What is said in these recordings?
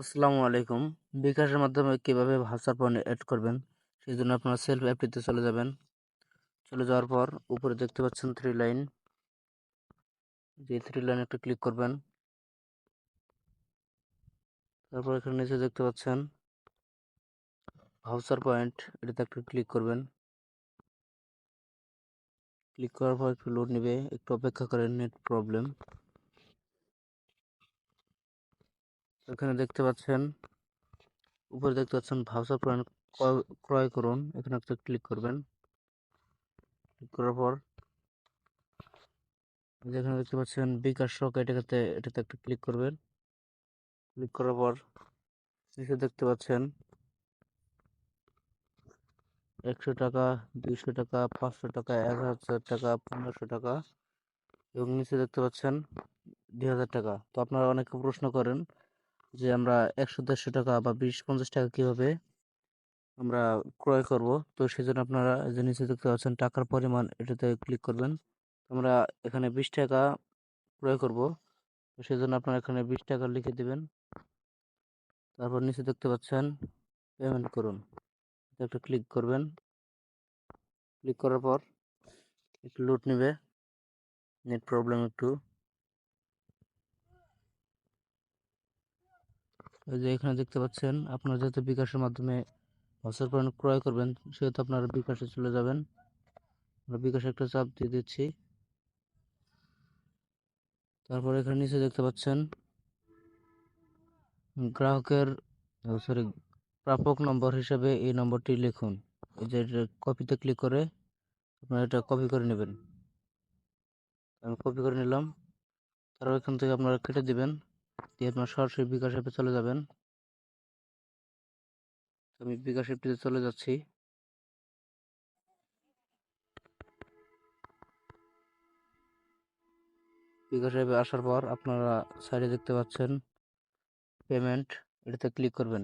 আসসালামু আলাইকুম। বিকাশের মাধ্যমে কিভাবে ভাউচার পয়েন্ট এড করবেন সেই জন্য আপনারা সেলফ অ্যাপটিতে চলে যাবেন। চলে যাওয়ার পর উপরে দেখতে পাচ্ছেন থ্রি লাইন, যে থ্রি লাইন একটা ক্লিক করবেন। তারপর এখানে নিচে দেখতে পাচ্ছেন ভাউচার পয়েন্ট, এটাতে একটা ক্লিক করবেন। ক্লিক করার পর একটু লোড নেবে, একটু অপেক্ষা করেন, নেট প্রবলেম। এখানে দেখতে পাচ্ছেন উপরে দেখতে পাচ্ছেন ভাউচার পয়েন্ট ক্রয় করুন, এখানে একটা ক্লিক করবেন। ক্লিক করার পর যেখানে দেখতে পাচ্ছেন বিকাশ রকেট, এটাতে একটা ক্লিক করবেন। ক্লিক করার পর নিচে দেখতে পাচ্ছেন 100 টাকা, 200 টাকা, 500 টাকা, 1000 টাকা, 1500 টাকা এবং নিচে দেখতে পাচ্ছেন 2000 টাকা। তো আপনারা অনেকে প্রশ্ন করেন যে আমরা 100-150 টাকা বা 20-50 টাকা কিভাবে আমরা ক্রয় করব। তো সেজন্য আপনারা এই যে নিচে দেখতে পাচ্ছেন টাকার পরিমাণ, এটাতে ক্লিক করবেন। আমরা এখানে 20 টাকা ক্রয় করব, তো সেজন্য আপনারা এখানে 20 টাকা লিখে দিবেন। তারপর নিচে দেখতে পাচ্ছেন পেমেন্ট করুন, এটা একটা ক্লিক করবেন। ক্লিক করার পর একটু লোড নেবে, নেট প্রবলেম একটু। এই যে এখানে দেখতে পাচ্ছেন আপনারা যেহেতু বিকাশের মাধ্যমে ভাউচার পয়েন্ট ক্রয় করবেন, সেহেতু আপনারা বিকাশে চলে যাবেন। আমরা বিকাশে একটা চাপ দিয়ে দিচ্ছি। তারপর এখানে নিচে দেখতে পাচ্ছেন গ্রাহকের সরি প্রাপক নম্বর হিসেবে এই নম্বরটি লিখুন। এই যে কপিতে ক্লিক করে আপনারা এটা কপি করে নেবেন। আমি কপি করে নিলাম। তারপর এখান থেকে আপনারা কেটে দিবেন, দিয়ে আপনার সরাসরি বিকাশ অ্যাপে চলে যাবেন। আমি বিকাশ অ্যাপটিতে চলে যাচ্ছি। বিকাশ অ্যাপে আসার পর আপনারা সাইডে দেখতে পাচ্ছেন পেমেন্ট, এটাতে ক্লিক করবেন।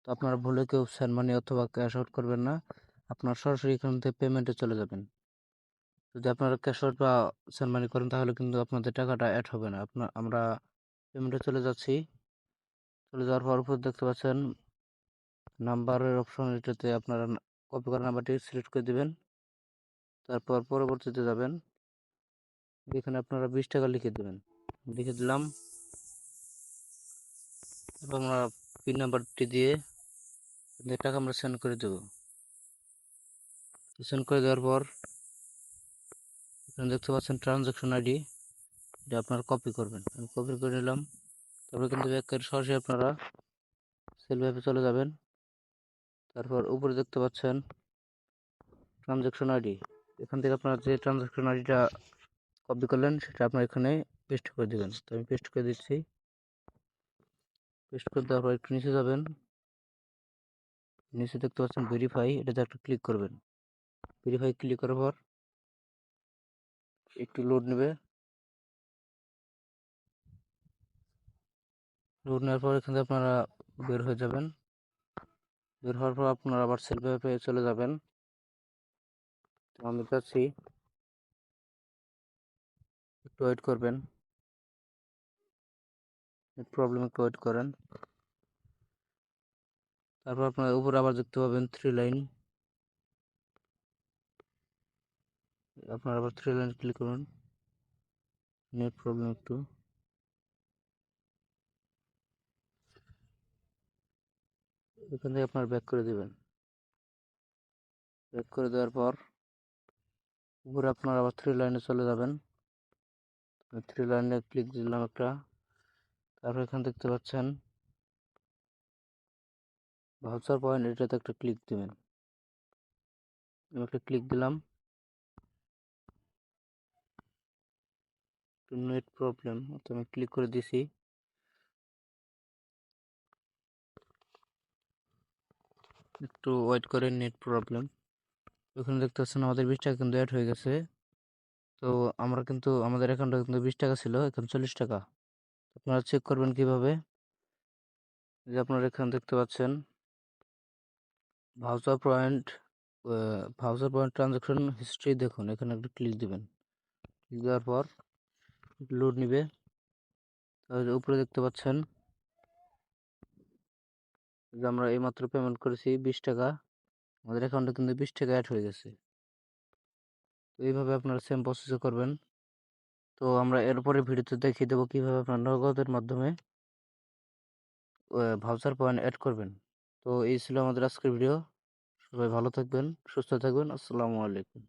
তো আপনারা ভুলে কেউ সেন্ড মানি অথবা ক্যাশ আউট করবেন না, আপনার সরাসরি এখান থেকে পেমেন্টে চলে যাবেন। যদি আপনারা ক্যাশ আউট বা সেন্ড মানি করেন তাহলে কিন্তু আপনাদের টাকাটা অ্যাড হবে না। আমরা পেমেন্টে চলে যাচ্ছি। চলে যাওয়ার পর উপর দেখতে পাচ্ছেন নাম্বারের অপশন, এটাতে আপনারা কপি করা নাম্বারটি সিলেক্ট করে দিবেন। তারপর পরবর্তীতে যাবেন, এখানে আপনারা 20 টাকা লিখে দেবেন। লিখে দিলাম এবং আমরা পিন নাম্বারটি দিয়ে টাকা আমরা সেন্ড করে দেবো। সেন্ড করে দেওয়ার পর এখানে দেখতে পাচ্ছেন ট্রানজাকশন আইডি, এটা আপনারা কপি করবেন। আমি কপি করে নিলাম। তারপর কিন্তু ব্যাক করে সরাসরি আপনারা সেল অ্যাপে চলে যাবেন। তারপর উপরে দেখতে পাচ্ছেন ট্রানজাকশন আইডি, এখান থেকে আপনারা যে ট্রানজাকশন আইডিটা কপি করলেন সেটা আপনার এখানে পেস্ট করে দেবেন। তো আমি পেস্ট করে দিচ্ছি। পেস্ট করে দেওয়ার পর একটু নিচে যাবেন, নিচে দেখতে পাচ্ছেন ভেরিফাই, এটাতে একটা ক্লিক করবেন। ভেরিফাই ক্লিক করার পর একটু লোড নেবে। লোড নেওয়ার পর এখান থেকে আপনারা বের হয়ে যাবেন। বের হওয়ার পর আপনারা আবার সেলফ অ্যাপে চলে যাবেন। তো আমি চাচ্ছি একটু ওয়েট করবেন, প্রবলেম একটু ওয়েট করেন। তারপর আপনারা উপরে আবার দেখতে পাবেন থ্রি লাইন, আপনারা আবার থ্রি লাইন ক্লিক করুন। নেট প্রবলেম একটু। এখান থেকে আপনারা ব্যাক করে দেবেন। ব্যাক করে দেওয়ার পর উপরে আপনারা আবার থ্রি লাইনে চলে যাবেন। থ্রি লাইনে ক্লিক দিলাম একটা। তারপর এখানে দেখতে পাচ্ছেন ভাউচার পয়েন্ট, এটাতে একটা ক্লিক দিবেন। আমি একটা ক্লিক দিলাম। নেট প্রবলেম, তো আমি ক্লিক করে দিছি। একটু ওয়েট করে, নেট প্রবলেম। ওখানে দেখতে পাচ্ছেন আমাদের 20 টাকা কিন্তু অ্যাড হয়ে গেছে। তো আমরা কিন্তু আমাদের অ্যাকাউন্টে কিন্তু 20 টাকা ছিল, এখন 40 টাকা। আপনারা চেক করবেন কিভাবে, যে আপনারা এখানে দেখতে পাচ্ছেন voucher point, voucher point transaction history দেখুন, এখানে একটা ক্লিক দিবেন। ক্লিক দেওয়ার পর লোড নিবে। তাহলে উপরে দেখতে পাচ্ছেন যে আমরা এইমাত্র পেমেন্ট করেছি 20 টাকা, আমাদের অ্যাকাউন্টে কিন্তু 20 টাকা অ্যাড হয়ে গেছে। তো এইভাবে আপনারা সেম প্রসেসে করবেন। তো আমরা এরপরে ভিডিওতে দেখিয়ে দেবো কিভাবে আপনার নগদের মাধ্যমে ভাউচার পয়েন্ট অ্যাড করবেন। তো এই ছিল আমাদের আজকের ভিডিও। সবাই ভালো থাকবেন, সুস্থ থাকবেন। আসসালামু আলাইকুম।